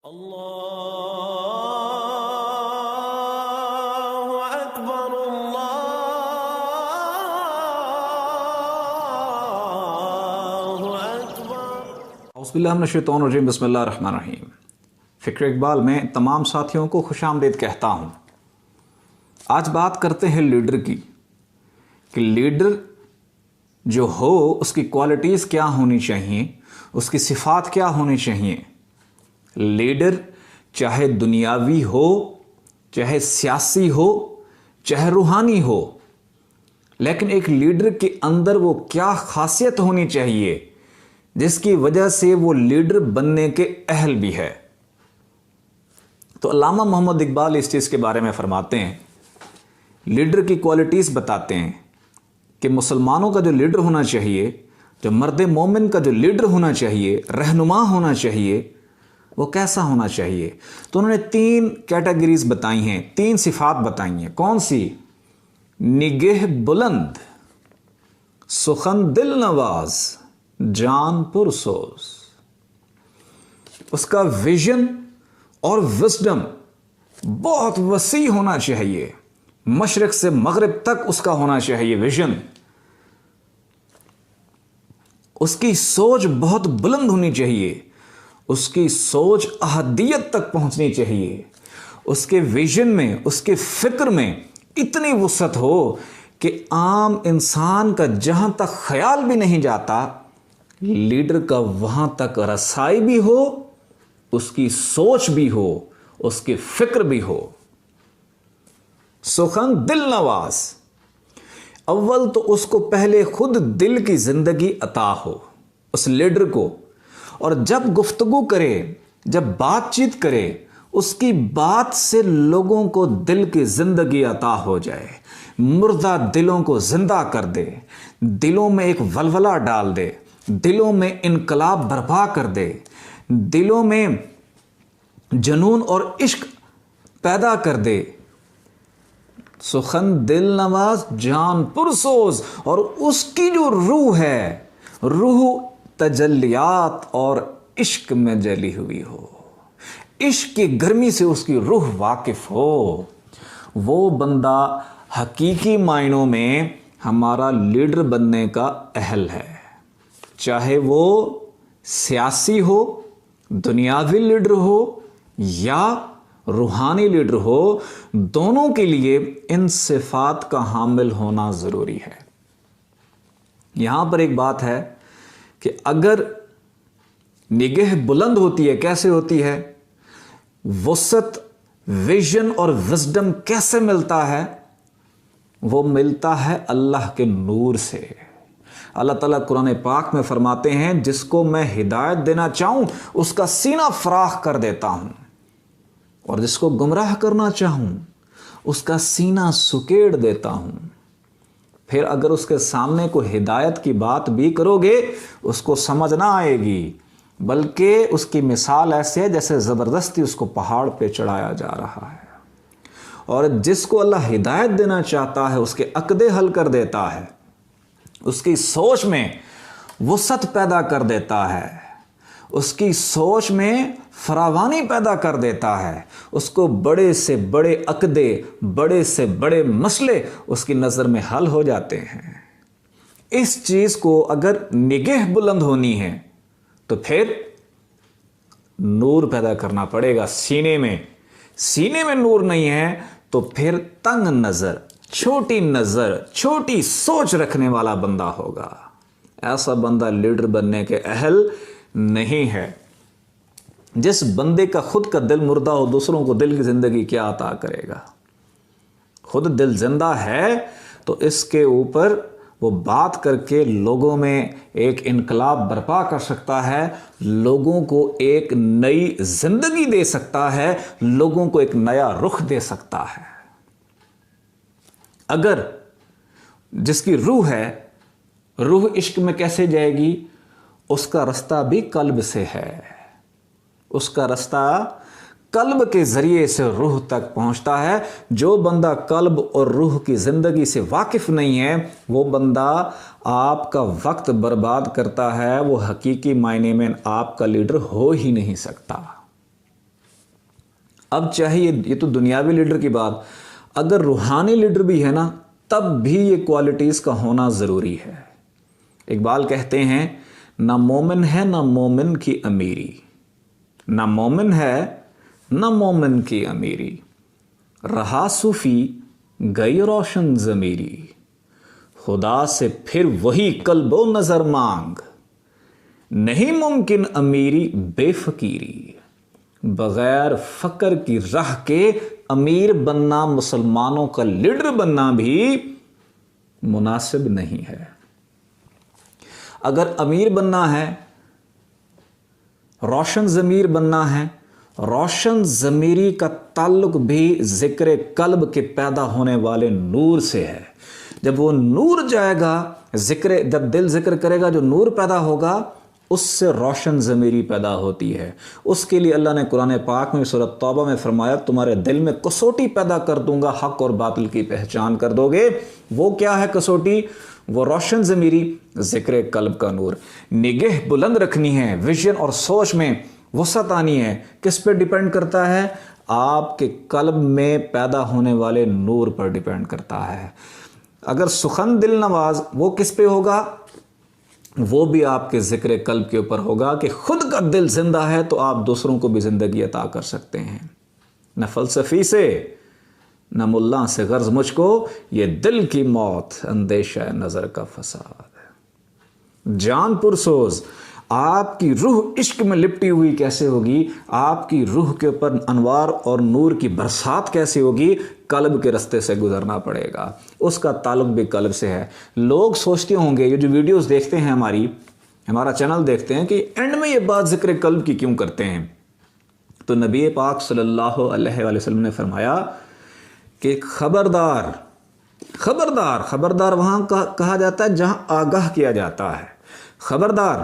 اللہ اکبر اللہ اکبر۔ اعوذ باللہ من الشیطان الرجیم، بسم اللہ الرحمن الرحیم۔ فکر اقبال میں تمام ساتھیوں کو خوش آمدید کہتا ہوں۔ آج بات کرتے ہیں لیڈر کی، کہ لیڈر جو ہو اس کی کوالٹیز کیا ہونی چاہیے، اس کی صفات کیا ہونی چاہیے۔ لیڈر چاہے دنیاوی ہو، چاہے سیاسی ہو، چاہے روحانی ہو، لیکن ایک لیڈر کے اندر وہ کیا خاصیت ہونی چاہیے جس کی وجہ سے وہ لیڈر بننے کے اہل بھی ہے۔ تو علامہ محمد اقبال اس چیز کے بارے میں فرماتے ہیں، لیڈر کی کوالٹیز بتاتے ہیں کہ مسلمانوں کا جو لیڈر ہونا چاہیے، جو مرد مومن کا جو لیڈر ہونا چاہیے، رہنما ہونا چاہیے، وہ کیسا ہونا چاہیے۔ تو انہوں نے 3 کیٹیگریز بتائی ہیں، 3 صفات بتائی ہیں۔ کون سی؟ نگہ بلند، سخن دل نواز، جان پرسوز۔ اس کا ویژن اور وزڈم بہت وسیع ہونا چاہیے، مشرق سے مغرب تک اس کا ہونا چاہیے ویژن۔ اس کی سوچ بہت بلند ہونی چاہیے، اس کی سوچ احدیت تک پہنچنی چاہیے، اس کے ویژن میں، اس کے فکر میں اتنی وسعت ہو کہ عام انسان کا جہاں تک خیال بھی نہیں جاتا، لیڈر کا وہاں تک رسائی بھی ہو، اس کی سوچ بھی ہو، اس کی فکر بھی ہو۔ سخن دل نواز، اول تو اس کو پہلے خود دل کی زندگی عطا ہو اس لیڈر کو، اور جب گفتگو کرے، جب بات چیت کرے، اس کی بات سے لوگوں کو دل کی زندگی عطا ہو جائے، مردہ دلوں کو زندہ کر دے، دلوں میں ایک ولولہ ڈال دے، دلوں میں انقلاب برپا کر دے، دلوں میں جنون اور عشق پیدا کر دے۔ سخن دل نواز، جان پرسوز، اور اس کی جو روح ہے، روح تجلیات اور عشق میں جلی ہوئی ہو، عشق کی گرمی سے اس کی روح واقف ہو، وہ بندہ حقیقی معنوں میں ہمارا لیڈر بننے کا اہل ہے۔ چاہے وہ سیاسی ہو، دنیاوی لیڈر ہو یا روحانی لیڈر ہو، دونوں کے لیے ان صفات کا حامل ہونا ضروری ہے۔ یہاں پر ایک بات ہے کہ اگر نگہ بلند ہوتی ہے، کیسے ہوتی ہے؟ وسعت، ویژن اور وزڈم کیسے ملتا ہے؟ وہ ملتا ہے اللہ کے نور سے۔ اللہ تعالیٰ قرآن پاک میں فرماتے ہیں، جس کو میں ہدایت دینا چاہوں اس کا سینہ فراخ کر دیتا ہوں، اور جس کو گمراہ کرنا چاہوں اس کا سینہ سکیڑ دیتا ہوں۔ پھر اگر اس کے سامنے کو ہدایت کی بات بھی کرو گے اس کو سمجھ نہ آئے گی، بلکہ اس کی مثال ایسے ہے جیسے زبردستی اس کو پہاڑ پہ چڑھایا جا رہا ہے۔ اور جس کو اللہ ہدایت دینا چاہتا ہے اس کے عقدے حل کر دیتا ہے، اس کی سوچ میں وسعت پیدا کر دیتا ہے، اس کی سوچ میں فراوانی پیدا کر دیتا ہے، اس کو بڑے سے بڑے عقدے، بڑے سے بڑے مسئلے اس کی نظر میں حل ہو جاتے ہیں۔ اس چیز کو اگر نگہ بلند ہونی ہے تو پھر نور پیدا کرنا پڑے گا سینے میں نور نہیں ہے تو پھر تنگ نظر، چھوٹی سوچ رکھنے والا بندہ ہوگا۔ ایسا بندہ لیڈر بننے کے اہل نہیں ہے۔ جس بندے کا خود کا دل مردہ ہو، دوسروں کو دل کی زندگی کیا عطا کرے گا؟ خود دل زندہ ہے تو اس کے اوپر وہ بات کر کے لوگوں میں ایک انقلاب برپا کر سکتا ہے، لوگوں کو ایک نئی زندگی دے سکتا ہے، لوگوں کو ایک نیا رخ دے سکتا ہے۔ اگر جس کی روح ہے، روح عشق میں کیسے جائے گی؟ اس کا رستہ بھی قلب سے ہے، اس کا رستہ قلب کے ذریعے سے روح تک پہنچتا ہے۔ جو بندہ قلب اور روح کی زندگی سے واقف نہیں ہے، وہ بندہ آپ کا وقت برباد کرتا ہے، وہ حقیقی معنی میں آپ کا لیڈر ہو ہی نہیں سکتا۔ اب چاہے یہ تو دنیاوی لیڈر کی بات، اگر روحانی لیڈر بھی ہے نا تب بھی یہ کوالٹیز کا ہونا ضروری ہے۔ اقبال کہتے ہیں نہ مومن ہے نہ مومن کی امیری، نہ مومن ہے نہ مومن کی امیری، رہا صوفی گئی روشن ضمیری، خدا سے پھر وہی قلب و نظر مانگ، نہیں ممکن امیری بے فقیری، بغیر فقر کی راہ کے امیر بننا، مسلمانوں کا لیڈر بننا بھی مناسب نہیں ہے۔ اگر امیر بننا ہے، روشن ضمیر بننا ہے، روشن ضمیری کا تعلق بھی ذکر قلب کے پیدا ہونے والے نور سے ہے۔ جب وہ نور جائے گا، جب دل ذکر کرے گا، جو نور پیدا ہوگا اس سے روشن ضمیری پیدا ہوتی ہے۔ اس کے لیے اللہ نے قرآن پاک میں سورۃ توبہ میں فرمایا تمہارے دل میں کسوٹی پیدا کر دوں گا، حق اور باطل کی پہچان کر دو گے۔ وہ کیا ہے کسوٹی؟ وہ روشن ضمیری ذکر قلب کا نور۔ نگہ بلند رکھنی ہے، ویژن اور سوچ میں وسعت آنی ہے، کس پہ ڈیپینڈ کرتا ہے؟ آپ کے قلب میں پیدا ہونے والے نور پر ڈیپینڈ کرتا ہے۔ اگر سخن دل نواز، وہ کس پہ ہوگا؟ وہ بھی آپ کے ذکر قلب کے اوپر ہوگا کہ خود کا دل زندہ ہے تو آپ دوسروں کو بھی زندگی عطا کر سکتے ہیں۔ نہ فلسفی سے نہ ملا سے غرض مجھ کو، یہ دل کی موت اندیشہ نظر کا فساد ہے۔ جان پرسوز، آپ کی روح عشق میں لپٹی ہوئی کیسے ہوگی؟ آپ کی روح کے اوپر انوار اور نور کی برسات کیسے ہوگی؟ قلب کے رستے سے گزرنا پڑے گا، اس کا تعلق بھی قلب سے ہے۔ لوگ سوچتے ہوں گے، یہ جو ویڈیوز دیکھتے ہیں ہمارا چینل دیکھتے ہیں کہ اینڈ میں یہ بات ذکر قلب کی کیوں کرتے ہیں؟ تو نبی پاک صلی اللہ علیہ وآلہ وسلم نے فرمایا کہ خبردار وہاں کہا جاتا ہے جہاں آگاہ کیا جاتا ہے۔ خبردار،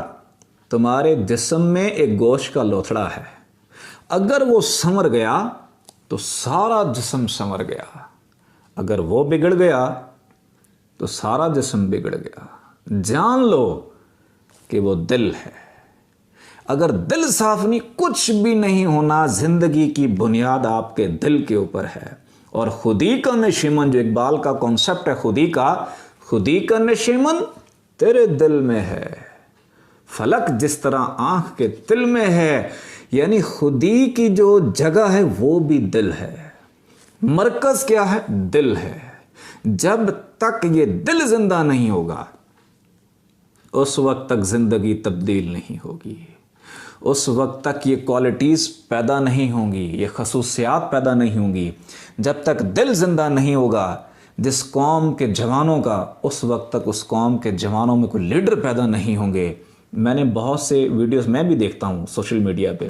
تمہارے جسم میں ایک گوشت کا لوتھڑا ہے، اگر وہ سنور گیا تو سارا جسم سنور گیا، اگر وہ بگڑ گیا تو سارا جسم بگڑ گیا۔ جان لو کہ وہ دل ہے، اگر دل صاف نہیں کچھ بھی نہیں ہونا۔ زندگی کی بنیاد آپ کے دل کے اوپر ہے، اور خودی کا نشیمن جو اقبال کا کانسیپٹ ہے، خودی کا نشیمن تیرے دل میں ہے، فلک جس طرح آنکھ کے دل میں ہے، یعنی خودی کی جو جگہ ہے وہ بھی دل ہے۔ مرکز کیا ہے؟ دل ہے۔ جب تک یہ دل زندہ نہیں ہوگا اس وقت تک زندگی تبدیل نہیں ہوگی، اس وقت تک یہ کوالٹیز پیدا نہیں ہوں گی، یہ خصوصیات پیدا نہیں ہوں گی۔ جب تک دل زندہ نہیں ہوگا جس قوم کے جوانوں کا، اس وقت تک اس قوم کے جوانوں میں کوئی لیڈر پیدا نہیں ہوں گے۔ میں نے بہت سے ویڈیوز میں بھی دیکھتا ہوں سوشل میڈیا پہ،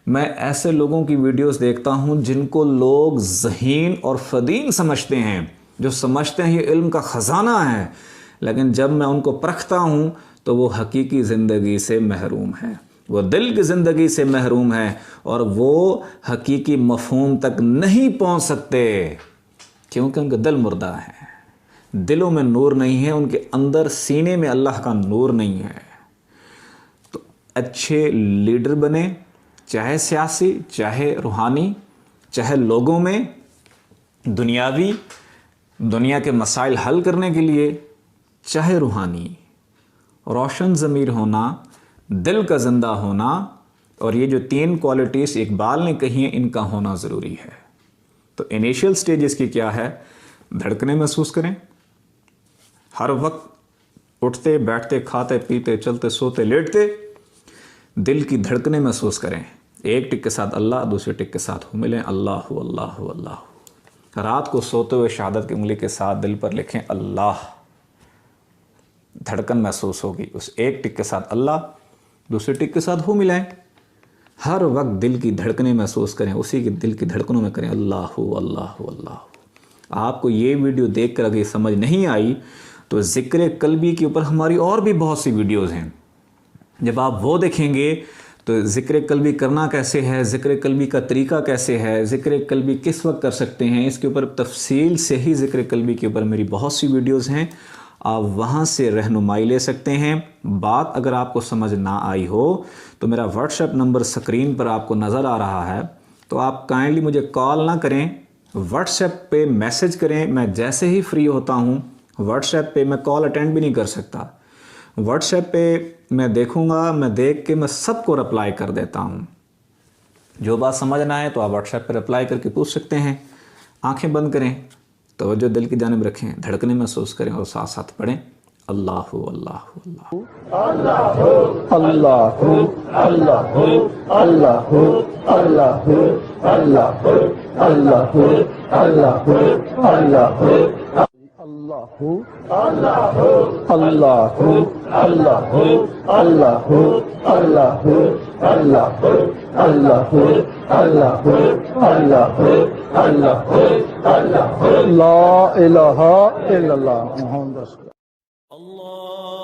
میں ایسے لوگوں کی ویڈیوز دیکھتا ہوں جن کو لوگ ذہین اور فدین سمجھتے ہیں، جو سمجھتے ہیں یہ علم کا خزانہ ہے، لیکن جب میں ان کو پرکھتا ہوں تو وہ حقیقی زندگی سے محروم ہیں، وہ دل کی زندگی سے محروم ہیں، اور وہ حقیقی مفہوم تک نہیں پہنچ سکتے کیونکہ ان کا دل مردہ ہے، دلوں میں نور نہیں ہے، ان کے اندر سینے میں اللہ کا نور نہیں ہے۔ تو اچھے لیڈر بنے، چاہے سیاسی، چاہے روحانی، چاہے لوگوں میں دنیاوی، دنیا کے مسائل حل کرنے کے لیے، چاہے روحانی، روشن ضمیر ہونا، دل کا زندہ ہونا، اور یہ جو 3 کوالٹیز اقبال نے کہی ہیں ان کا ہونا ضروری ہے۔ تو انیشیل سٹیجز کی کیا ہے؟ دھڑکنے محسوس کریں، ہر وقت اٹھتے بیٹھتے کھاتے پیتے چلتے سوتے لیٹتے دل کی دھڑکنے محسوس کریں۔ ایک ٹک کے ساتھ اللہ، دوسرے ٹک کے ساتھ ہو ملیں، اللہ اللہ اللہ۔ رات کو سوتے ہوئے شہادت کی انگلی کے ساتھ دل پر لکھیں اللہ، دھڑکن محسوس ہوگی۔ اس ایک ٹک کے ساتھ اللہ، دوسرے ٹک کے ساتھ ہو ملائیں۔ ہر وقت دل کی دھڑکنیں محسوس کریں، اسی کے دل کی دھڑکنوں میں کریں اللہ اللہ اللہ۔ آپ کو یہ ویڈیو دیکھ کر اگر یہ سمجھ نہیں آئی تو ذکر قلبی کے اوپر ہماری اور بھی بہت سی ویڈیوز ہیں، جب آپ وہ دیکھیں گے تو ذکر قلبی کرنا کیسے ہے، ذکر قلبی کا طریقہ کیسے ہے، ذکر قلبی کس وقت کر سکتے ہیں، اس کے اوپر تفصیل سے ہی ذکر قلبی کے اوپر میری بہت سی ویڈیوز ہیں، آپ وہاں سے رہنمائی لے سکتے ہیں۔ بات اگر آپ کو سمجھ نہ آئی ہو تو میرا واٹس ایپ نمبر سکرین پر آپ کو نظر آ رہا ہے، تو آپ کائنڈلی مجھے کال نہ کریں، واٹس ایپ پہ میسج کریں. میں جیسے ہی فری ہوتا ہوں واٹس ایپ پہ، میں کال اٹینڈ بھی نہیں کر سکتا، واٹس ایپ پہ میں دیکھوں گا، میں دیکھ کے میں سب کو رپلائی کر دیتا ہوں. جو بات سمجھ نہ آئے تو آپ واٹس ایپ پہ رپلائی کر کے پوچھ سکتے ہیں. آنکھیں بند کریں، توجہ دل کی جانب رکھیں، دھڑکنے محسوس کریں اور ساتھ ساتھ پڑھیں اللہ اللہ اللہ. لا الہ الا اللہ محمد رسول اللہ. اللہ